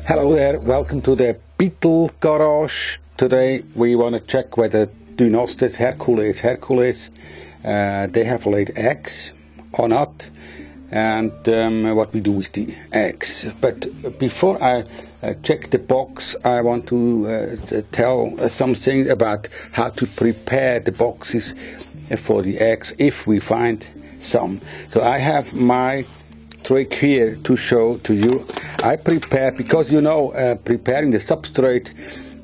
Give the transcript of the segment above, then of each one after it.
Hello there, welcome to the Beetle garage. Today we want to check whether Dynastes hercules they have laid eggs or not, and what we do with the eggs. But before I check the box, I want to tell something about how to prepare the boxes for the eggs if we find some. So I have my trick here to show to you. I prepare, because preparing the substrate,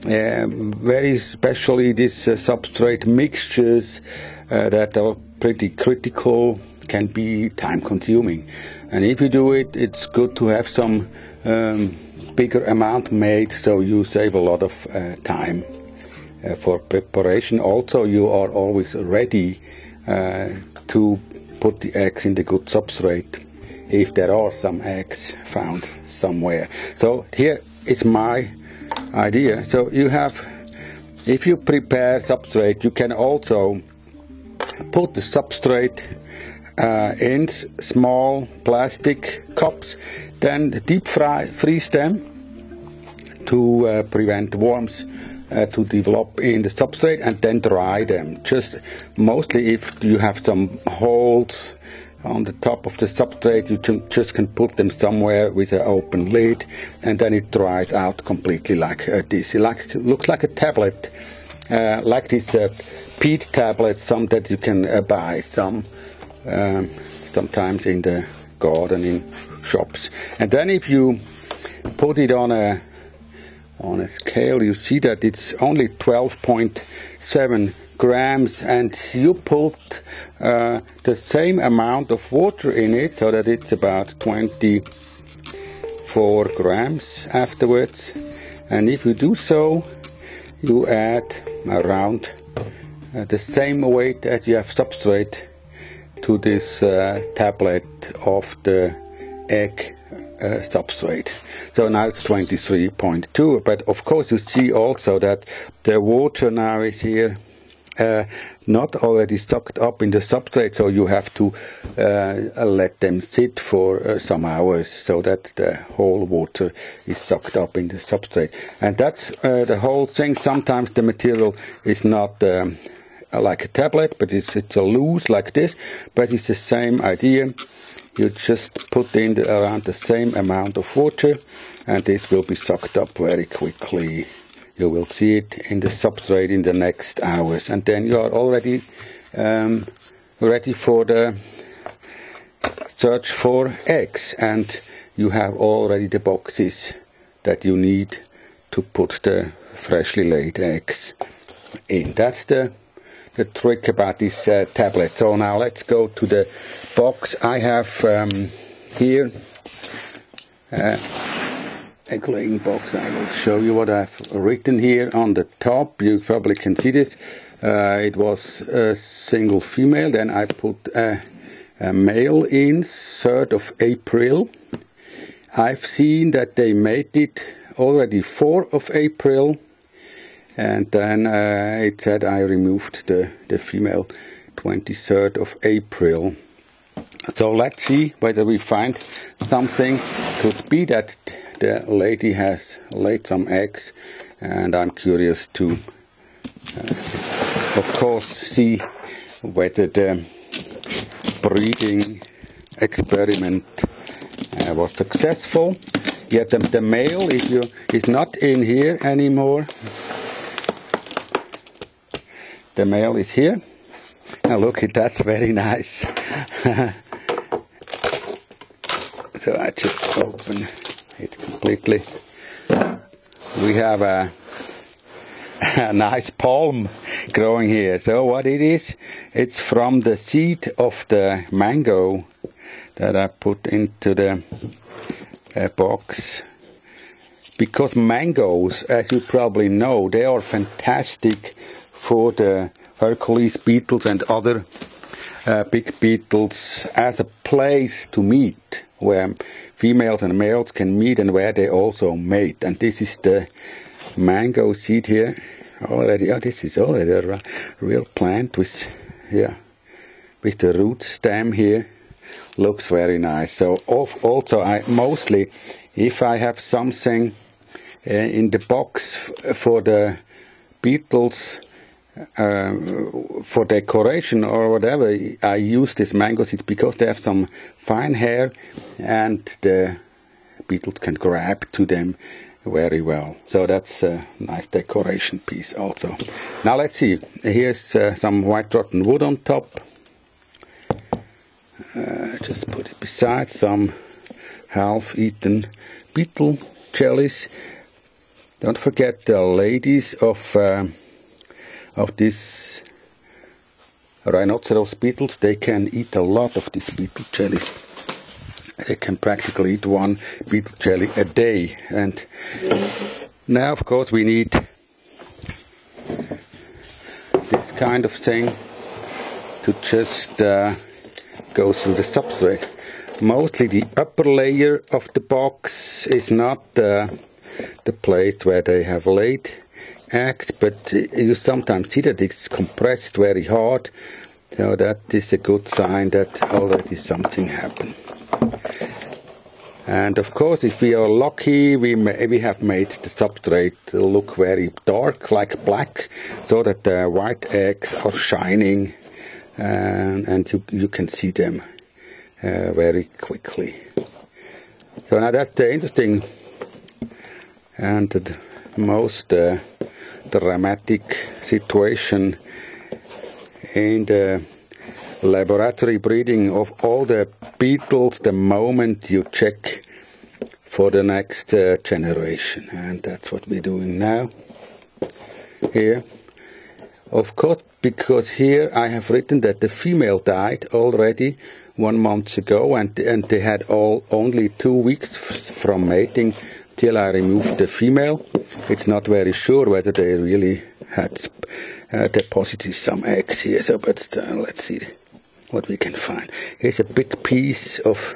very especially these substrate mixtures that are pretty critical, can be time consuming, and if you do it, it's good to have some bigger amount made, so you save a lot of time for preparation. Also, you are always ready to put the eggs in the good substrate if there are some eggs found somewhere. So here is my idea. So you have, if you prepare substrate, you can also put the substrate in small plastic cups, then deep freeze them to prevent worms to develop in the substrate, and then dry them. Just mostly if you have some holes on the top of the substrate, you just can put them somewhere with an open lid, and then it dries out completely like this. It looks like a tablet, like this peat tablet, some that you can buy sometimes in the gardening shops. And then if you put it on a scale, you see that it's only 12.7 grams, and you put the same amount of water in it, so that it's about 24 grams afterwards. And if you do so, you add around the same weight as you have substrate to this tablet of the egg substrate. So now it's 23.2, but of course you see also that the water now is here not already sucked up in the substrate, so you have to let them sit for some hours so that the whole water is sucked up in the substrate. And that's the whole thing. Sometimes the material is not like a tablet, but it's a loose like this, but it's the same idea. You just put in around the same amount of water, and this will be sucked up very quickly. You will see it in the substrate in the next hours, and then you are already ready for the search for eggs, and you have already the boxes that you need to put the freshly laid eggs in. That's the trick about this tablet. So now let's go to the box. I have here a grading box. I will show you what I've written here on the top. You probably can see this. It was a single female. Then I put a male in 3rd of April. I've seen that they made it already 4th of April. And then it said I removed the female 23rd of April. So let's see whether we find something. Could be that the lady has laid some eggs, and I'm curious to, of course, see whether the breeding experiment was successful. Yet the male is not in here anymore. The male is here. Now look, that's very nice. So I just open it completely. We have a nice palm growing here. So what it is, it's from the seed of the mango that I put into the box. Because mangoes, as you probably know, they are fantastic for the hercules beetles and other big beetles as a place to meet, where females and males can meet and where they also mate. And this is the mango seed here already. Oh, this is already a real plant with the root stem here. Looks very nice. So also I mostly, if I have something in the box for the beetles for decoration or whatever. I use these mango seeds because they have some fine hair and the beetles can grab to them very well. So that's a nice decoration piece also. Now let's see. Here's some white rotten wood on top. Just put it beside some half-eaten beetle jellies. Don't forget the ladies of these rhinoceros beetles. They can eat a lot of these beetle jellies. They can practically eat one beetle jelly a day. And now, of course, we need this kind of thing to just go through the substrate. Mostly the upper layer of the box is not the place where they have laid eggs, but you sometimes see that it's compressed very hard. So that is a good sign that already something happened. And of course, if we are lucky, we have made the substrate look very dark, like black, so that the white eggs are shining, and you can see them very quickly. So now that's the interesting and the most dramatic situation in the laboratory breeding of all the beetles the moment you check for the next generation. And that's what we're doing now here. Of course, because here I have written that the female died already 1 month ago, and they had only 2 weeks from mating till I removed the female. It's not very sure whether they really had deposited some eggs here, so but still, let's see what we can find. Here's a big piece of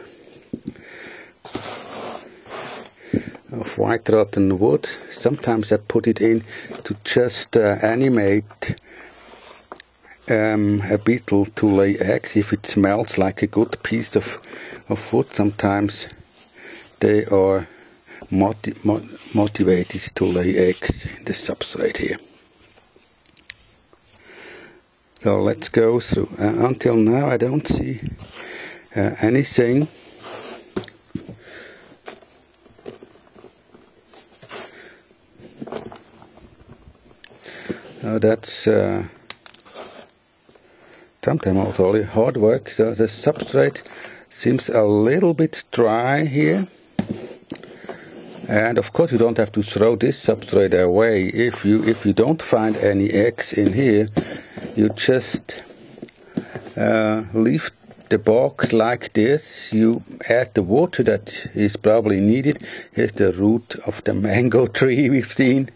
white rotten wood. Sometimes I put it in to just animate a beetle to lay eggs. If it smells like a good piece of wood, sometimes they are motivated to lay eggs in the substrate here. So let's go through. Until now I don't see anything. That's sometimes also hard work. So the substrate seems a little bit dry here. And of course you don't have to throw this substrate away. If you don't find any eggs in here, you just leave the box like this. You add the water that is probably needed. Here's the root of the mango tree we've seen.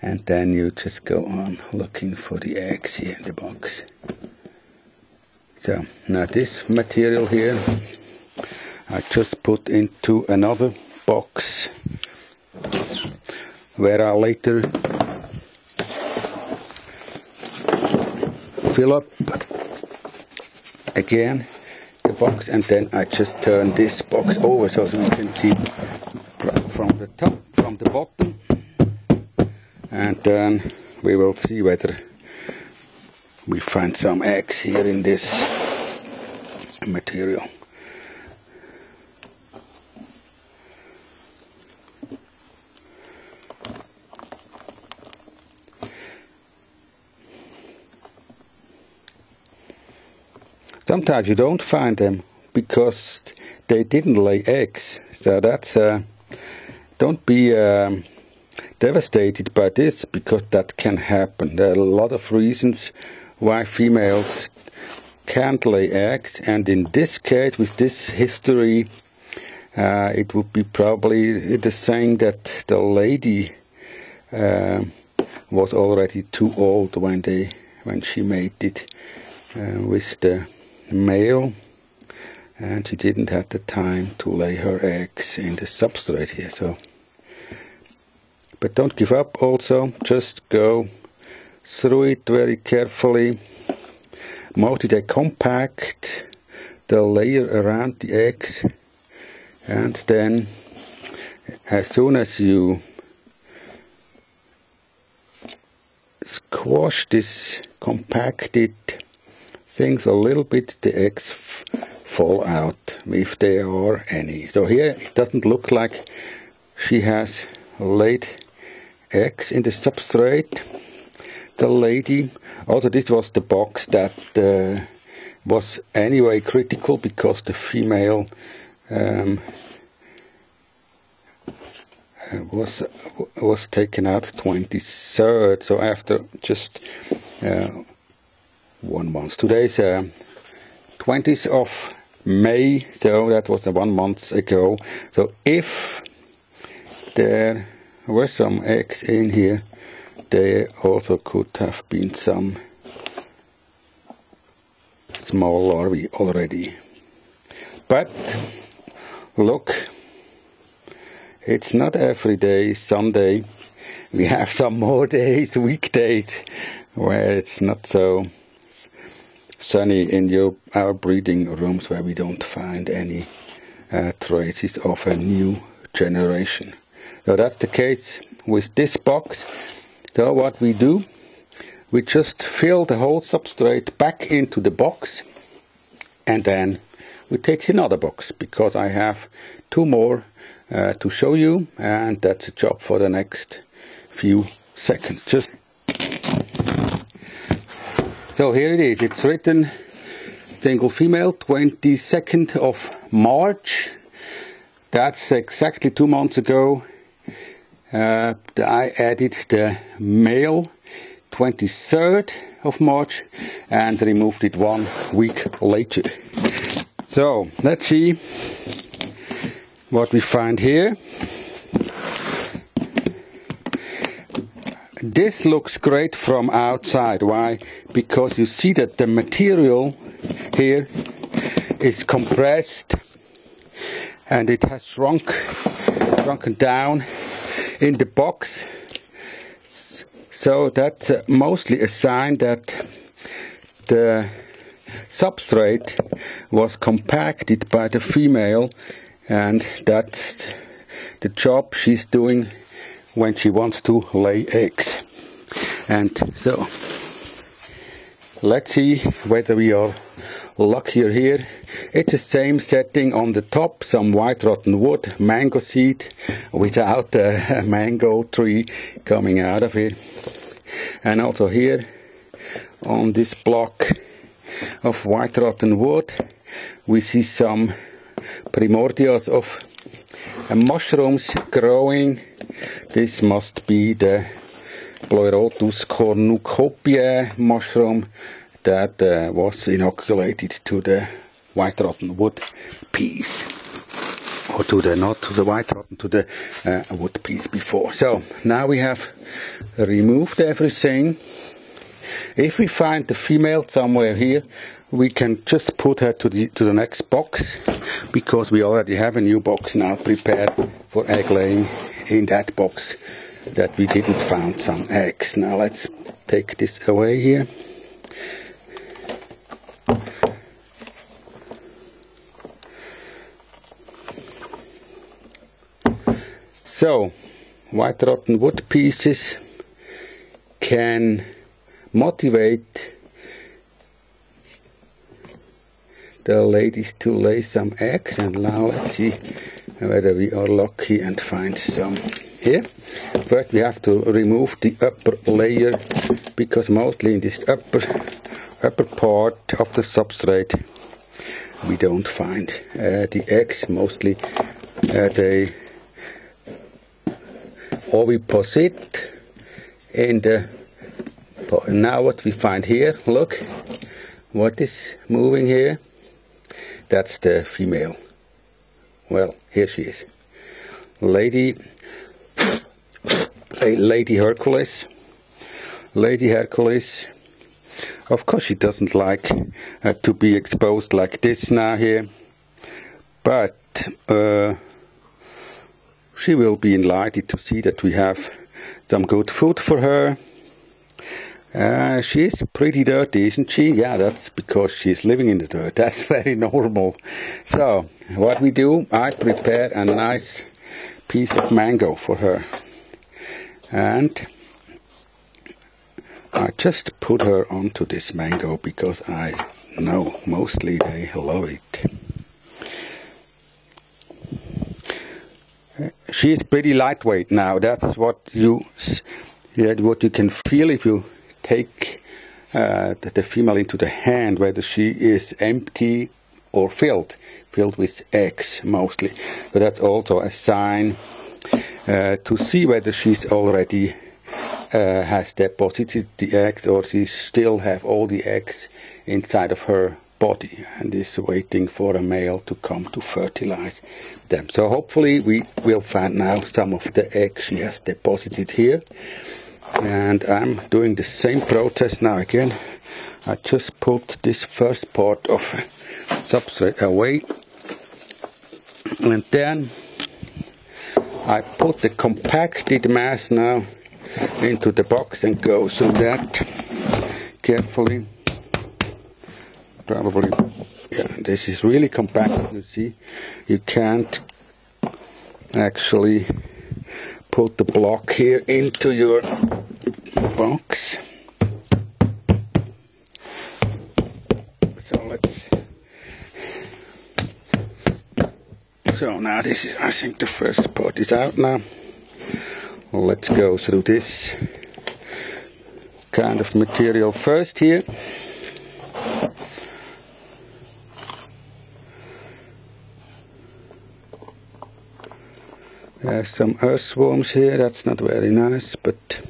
And then you just go on looking for the eggs here in the box. So now this material here I just put into another box where I later fill up again the box, and then I just turn this box over so we can see from the top, from the bottom, and then we will see whether we find some eggs here in this material. Sometimes you don't find them because they didn't lay eggs. So that's don't be devastated by this, because that can happen. There are a lot of reasons why females can't lay eggs, and in this case, with this history, it would be probably the saying that the lady was already too old when she mated with the male, and she didn't have the time to lay her eggs in the substrate here. So, but don't give up also, just go through it very carefully. Mostly they compact the layer around the eggs, and then as soon as you squash this compacted things a little bit, the eggs fall out, if there are any. So here it doesn't look like she has laid eggs in the substrate, the lady. Also, this was the box that was anyway critical, because the female was taken out 23rd, so after just 1 month. Today's 20th of May, so that was 1 month ago. So if there were some eggs in here, there also could have been some small larvae already. But look, it's not every day Sunday. We have some more days, weekdays, where it's not so sunny in our breeding rooms, where we don't find any traces of a new generation. So that's the case with this box. So what we do, we just fill the whole substrate back into the box, and then we take another box, because I have 2 more to show you, and that's a job for the next few seconds. So here it is. It's written single female, 22nd of March. That's exactly 2 months ago. I added the male, 23rd of March, and removed it 1 week later. So let's see what we find here. This looks great from outside. Why? Because you see that the material here is compressed, and it has shrunken down in the box. So that's mostly a sign that the substrate was compacted by the female, and that's the job she's doing when she wants to lay eggs. And so let's see whether we are luckier here. It's the same setting on the top, some white rotten wood, mango seed without a mango tree coming out of it. And also here on this block of white rotten wood we see some primordials of mushrooms growing. This must be the Pleurotus cornucopiae mushroom that was inoculated to the white rotten wood piece, or to the wood piece before. So now we have removed everything. If we find the female somewhere here, we can just put her to the next box, because we already have a new box now prepared for egg laying in that box that we didn't find some eggs. Now let's take this away here. So, white rotten wood pieces can motivate the ladies to lay some eggs, and now let's see whether we are lucky and find some here. First we have to remove the upper layer, because mostly in this upper part of the substrate we don't find the eggs. Mostly they oviposit in the pot. Now what we find here, look what is moving here. That's the female. Well, here she is. Lady Hercules. Lady Hercules. Of course she doesn't like to be exposed like this now here. But she will be enlightened to see that we have some good food for her. She is pretty dirty, isn't she? Yeah, that's because she's living in the dirt. That's very normal. So, what we do, I prepare a nice piece of mango for her. And I just put her onto this mango because I know mostly they love it. She is pretty lightweight now. That's what you can feel if you take the female into the hand, whether she is empty or filled with eggs mostly. But that's also a sign to see whether she's already has deposited the eggs, or she still have all the eggs inside of her body and is waiting for a male to come to fertilize them. So hopefully we will find now some of the eggs she has deposited here. And I'm doing the same process now again. I just put this first part of substrate away, and then I put the compacted mass now into the box and go through that carefully. Probably, yeah, this is really compact. You see, you can't actually put the block here into your box. So now this is, I think the first part is out now. Let's go through this kind of material first here. There's some earthworms here, that's not very nice, but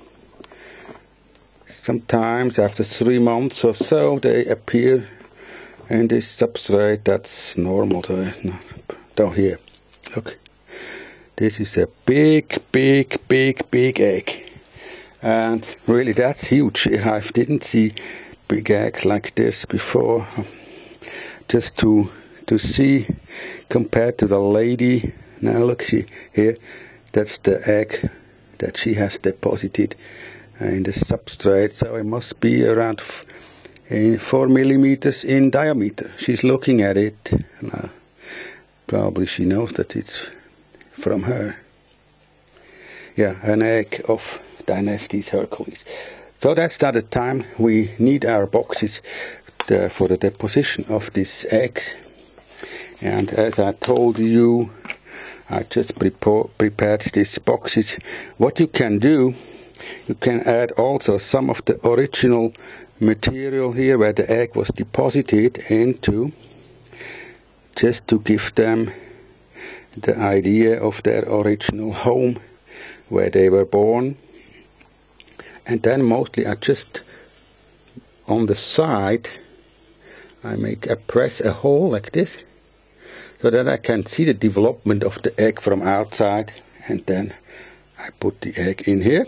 sometimes after 3 months or so they appear in this substrate. That's normal. Down here, look, this is a big egg, and really that's huge. I didn't see big eggs like this before. Just to see compared to the lady. Now look, here, that's the egg that she has deposited in the substrate. So it must be around 4 millimeters in diameter. She's looking at it now. Probably she knows that it's from her. Yeah, an egg of Dynastes hercules. So that's not the time we need our boxes for the deposition of these eggs. And as I told you, I just prepared these boxes. What you can do, you can add also some of the original material here where the egg was deposited into, just to give them the idea of their original home where they were born. And then mostly I just on the side I press a hole like this, so that I can see the development of the egg from outside, and then I put the egg in here.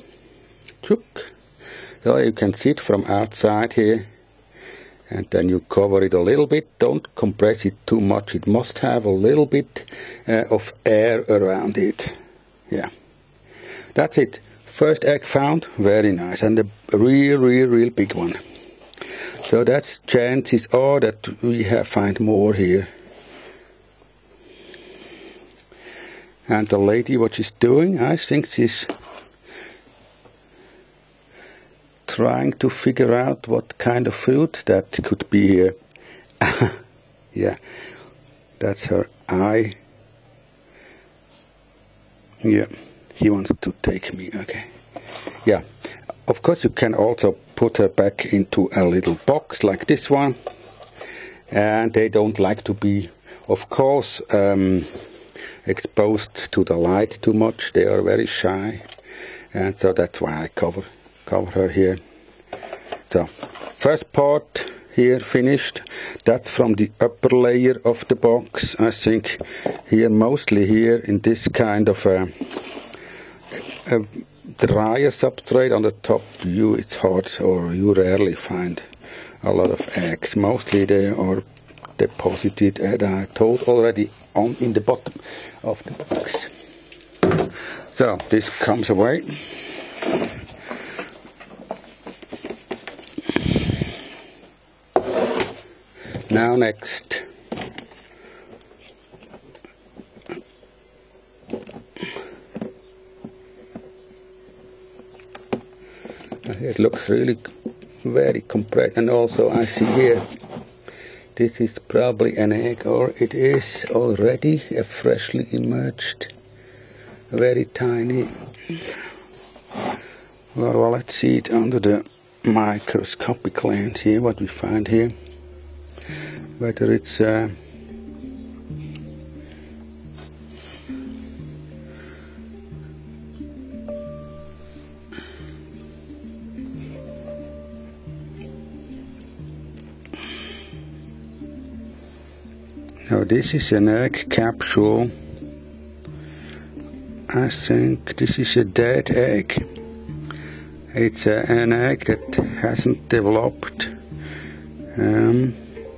So you can see it from outside here, and then you cover it a little bit. Don't compress it too much. It must have a little bit of air around it. Yeah, that's it. First egg found, very nice, and a real big one. So that's chances are that we find more here. And the lady, what she's doing, I think she's trying to figure out what kind of fruit that could be here. Yeah, that's her eye. Yeah, he wants to take me, okay. Yeah, of course you can also put her back into a little box like this one. And they don't like to be, of course, exposed to the light too much. They are very shy, and so that's why I cover her here. So first part here finished. That's from the upper layer of the box. I think here, mostly here in this kind of a drier substrate on the top, it's hard, or you rarely find a lot of eggs. Mostly they are deposited, as I told already, in the bottom of the box. So this comes away. Now next, It looks really very compressed, and also I see here this is probably an egg, or it is already a freshly emerged, very tiny. Well, let's see it under the microscopic lens here, what we find here. Whether it's now this is an egg capsule. I think this is a dead egg. It's an egg that hasn't developed.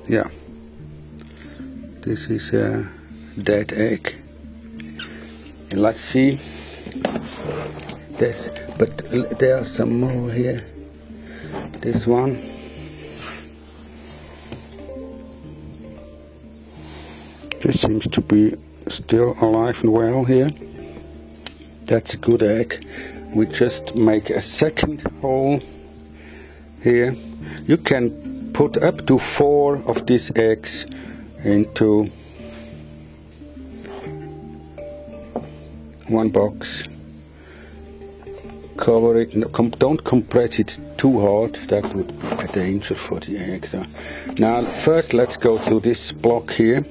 Yeah, this is a dead egg. And let's see this, but there are some more here. This one. This seems to be still alive and well here. That's a good egg. We just make a second hole here. You can put up to 4 of these eggs into one box. Cover it. Don't compress it too hard. That would be a danger for the egg. So now first let's go through this block here.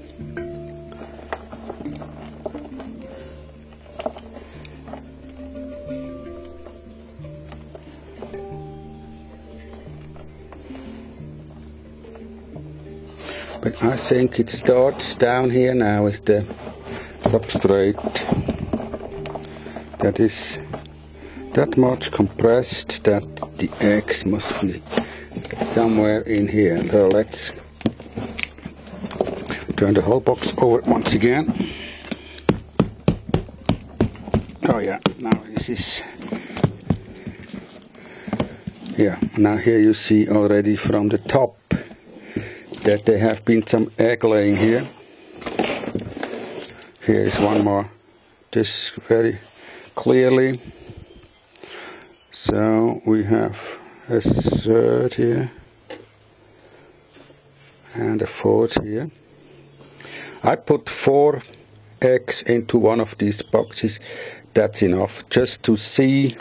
But I think it starts down here now with the substrate that is that much compressed that the eggs must be somewhere in here. So let's turn the whole box over once again. Oh yeah, now this is, yeah, now here you see already from the top that there have been some egg laying here. Here is one more, this very clearly. So we have a third here and a fourth here. I put 4 eggs into one of these boxes. That's enough just to see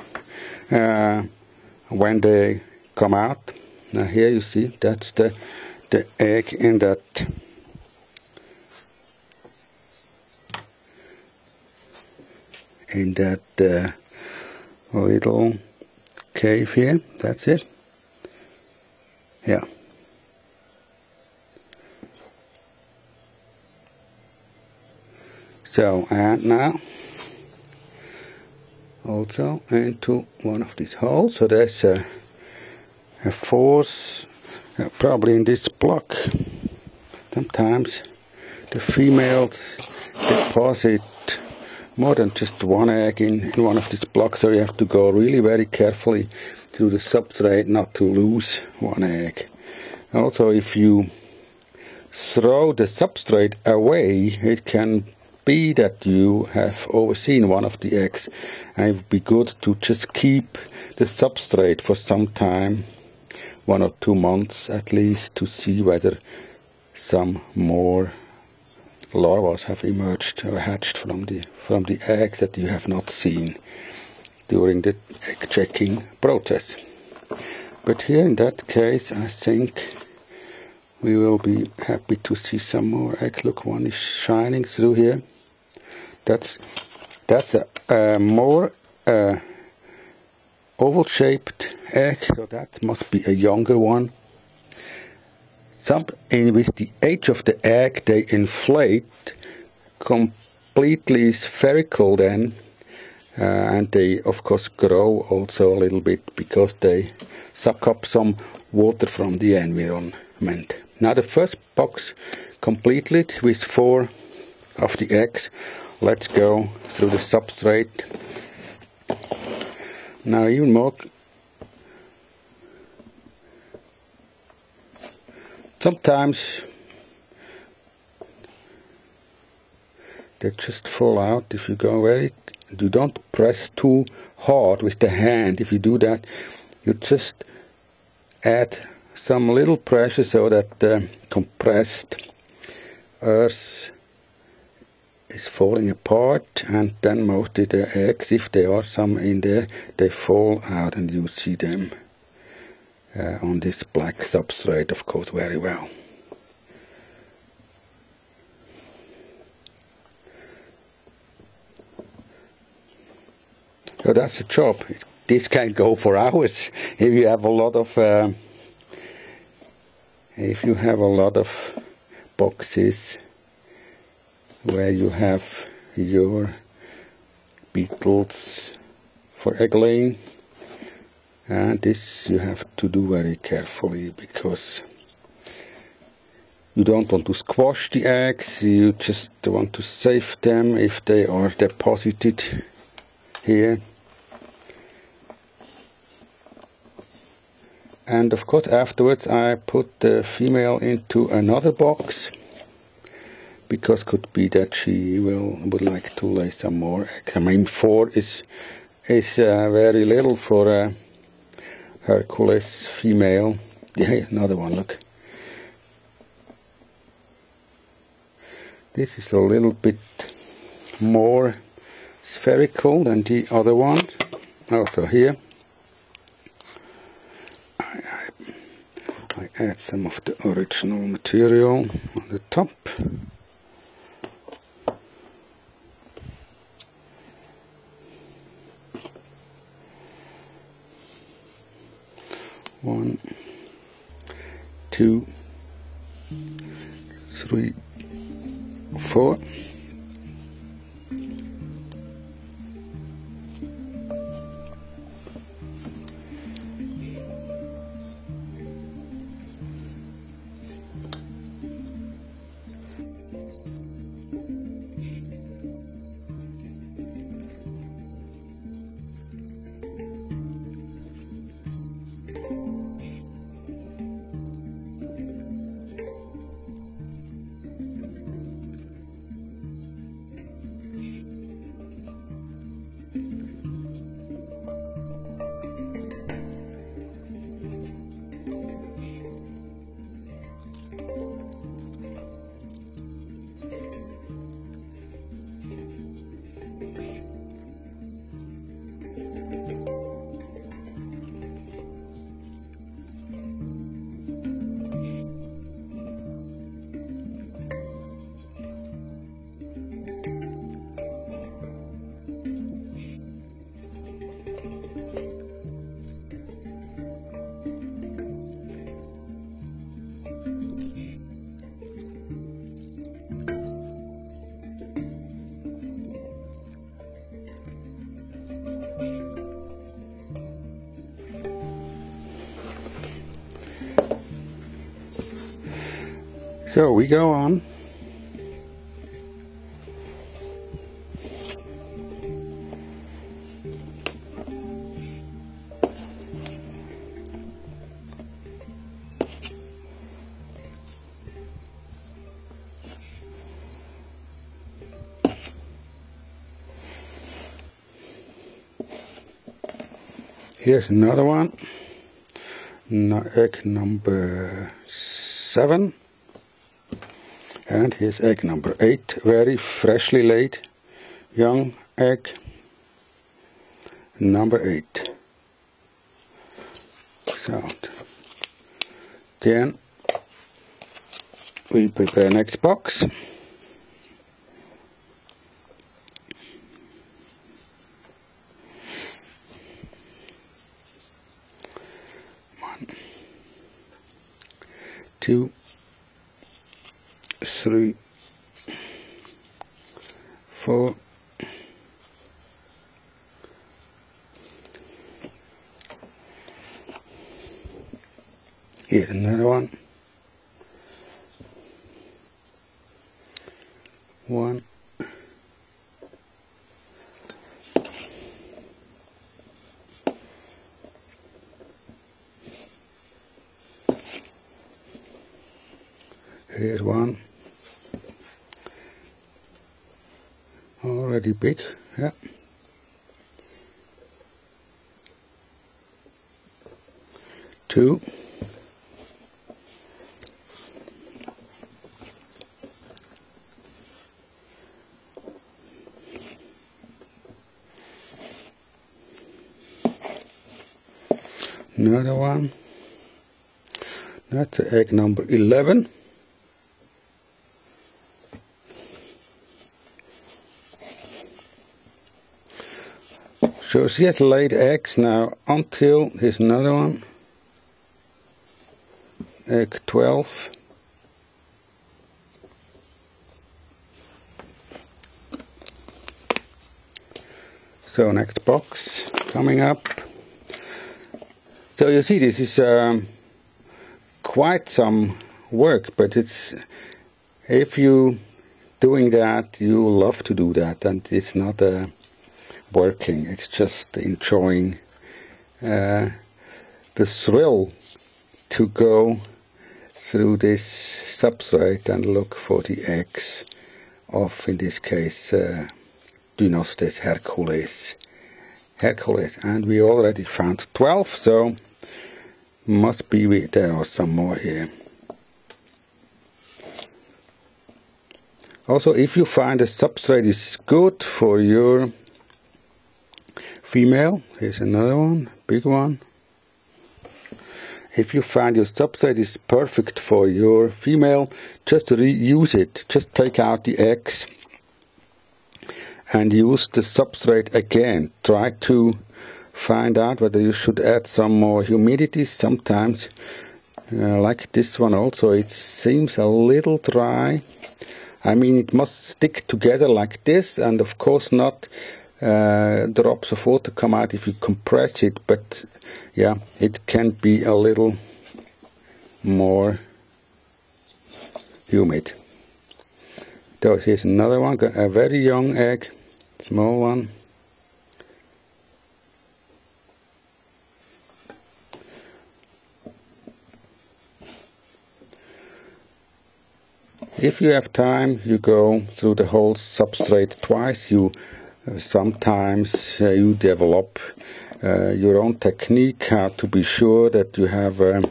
when they come out. Now here you see that's the egg in that little cave here. That's it. Yeah. So, and now also into one of these holes. So there's a force. Probably in this block. Sometimes the females deposit more than just one egg in one of these blocks, so you have to go really very carefully through the substrate not to lose one egg. Also, if you throw the substrate away, it can be that you have overseen one of the eggs, and it would be good to just keep the substrate for some time, 1 or 2 months at least, to see whether some more larvae have emerged or hatched from the eggs that you have not seen during the egg checking process. But here in that case, I think we will be happy to see some more eggs. Look, one is shining through here. That's a more oval-shaped egg, so that must be a younger one. With the age of the egg, they inflate completely spherical then, and they of course grow also a little bit because they suck up some water from the environment. Now the first box completed with 4 of the eggs. Let's go through the substrate. Now even more. Sometimes they just fall out if you don't press too hard with the hand. If you do that, You just add some little pressure so that the compressed earth is falling apart, and then mostly the eggs, if there are some in there, they fall out and you see them on this black substrate, of course, very well. So that's the job. This can go for hours if you have a lot of boxes where you have your beetles for egg laying, and this you have to do very carefully because you don't want to squash the eggs, you just want to save them if they are deposited here. And of course afterwards I put the female into another box, because could be that she would like to lay some more eggs. I mean 4 is very little for a hercules female. Yeah, another one, look. This is a little bit more spherical than the other one. Also here I add some of the original material on the top. One, 2, 3, 4. So we go on. Here's another one, egg number 7. And here's egg number 8, very freshly laid, young egg, number 8. So, then we prepare next box. One, 2, 3, 4, here's another one, 1, 1. Already big, yeah. 2. Another one. That's egg number 11. So she has laid eggs now until here's another one. Egg 12. So next box coming up. So you see, this is quite some work, but it's, if you doing that, you love to do that, and it's not working, it's just enjoying the thrill to go through this substrate and look for the eggs of, in this case, Dynastes hercules. And we already found 12, so must be there are some more here. Also, if you find a substrate is good for your female, here's another one, big one. If you find your substrate is perfect for your female, just reuse it. Just take out the eggs and use the substrate again. Try to find out whether you should add some more humidity. Sometimes, like this one also, it seems a little dry. I mean, it must stick together like this, and of course not drops of water come out if you compress it, but yeah, it can be a little more humid. So here's another one, a very young egg, small one. If you have time, you go through the whole substrate twice. You sometimes you develop your own technique, how to be sure that you have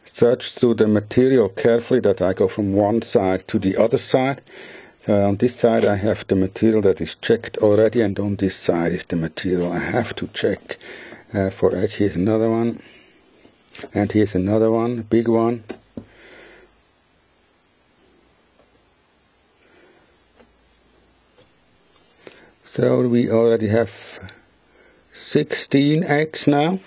searched through the material carefully, that I go from one side to the other side. On this side I have the material that is checked already, and on this side is the material I have to check for egg. Here's another one, and here's another one, a big one. So we already have 16 eggs now.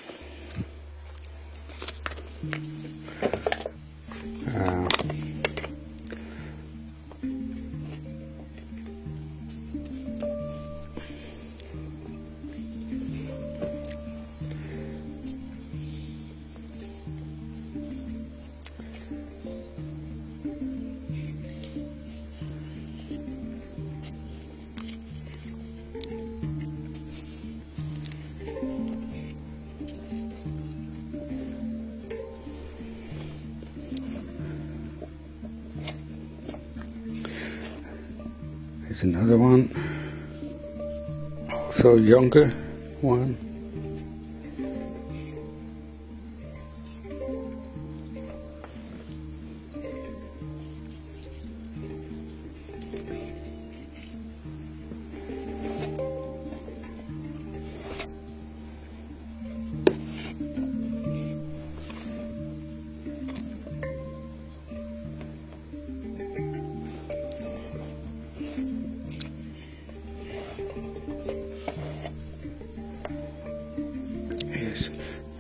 Here's another one, also younger one.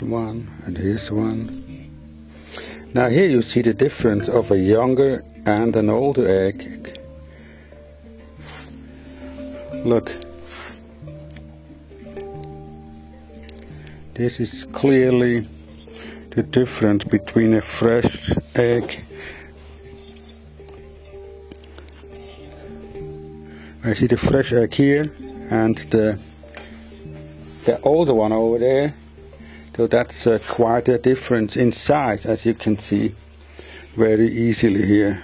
One, and here's one. Now here you see the difference of a younger and an older egg. Look, this is clearly the difference between a fresh egg. I see the fresh egg here and the older one over there. So that's quite a difference in size, as you can see very easily here.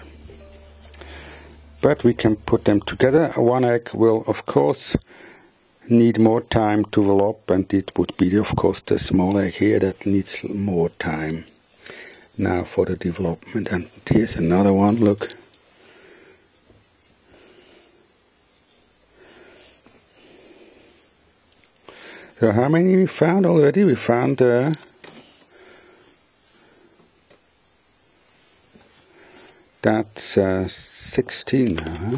But we can put them together. One egg will, of course, need more time to develop, and it would be of course the small egg here that needs more time now for the development. And here's another one, look. So how many we found already? We found that's 16 now, huh?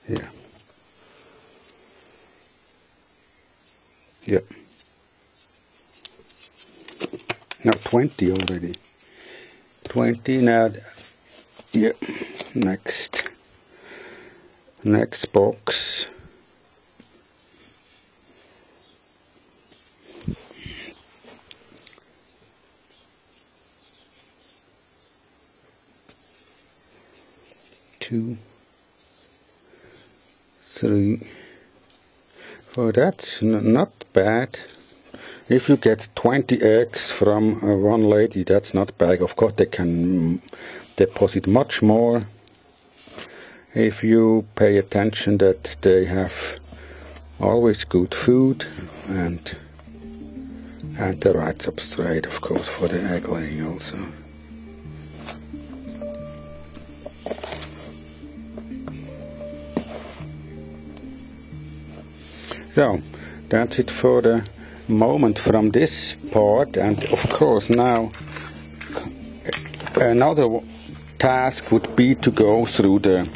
Yeah. Yep. Now 20 already. 20 now. Yep. Next box. Two, three, four. That's not bad. If you get 20 eggs from one lady, that's not bad. Of course, they can deposit much more if you pay attention that they have always good food and the right substrate, of course, for the egg laying also. So, that's it for the moment from this part, and of course now another task would be to go through the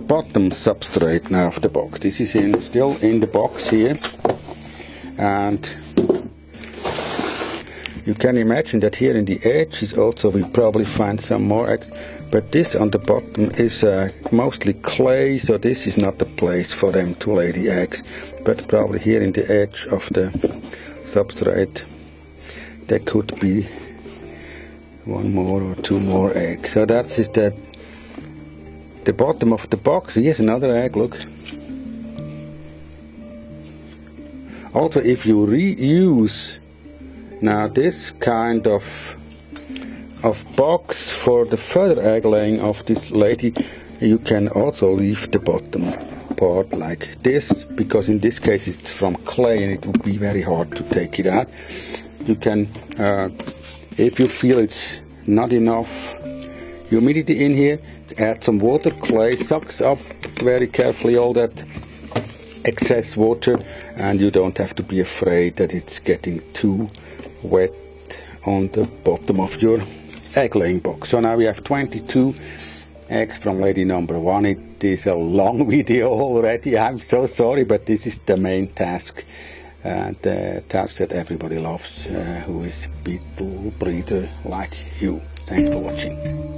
bottom substrate now of the box. This is still in the box here, and you can imagine that here in the edge is also, we probably find some more eggs. But this on the bottom is mostly clay, so this is not the place for them to lay the eggs. But probably here in the edge of the substrate there could be one more or two more eggs. So that's the bottom of the box. Here's another egg, look. Also, if you reuse now this kind of box for the further egg laying of this lady, you can also leave the bottom part like this, because in this case it's from clay and it would be very hard to take it out. You can, if you feel it's not enough humidity in here, add some water. Clay sucks up very carefully all that excess water, and you don't have to be afraid that it's getting too wet on the bottom of your egg laying box. So now we have 22 eggs from lady number one. It is a long video already, I'm so sorry, but this is the main task, the task that everybody loves who is beetle breeder like you. Thanks for watching.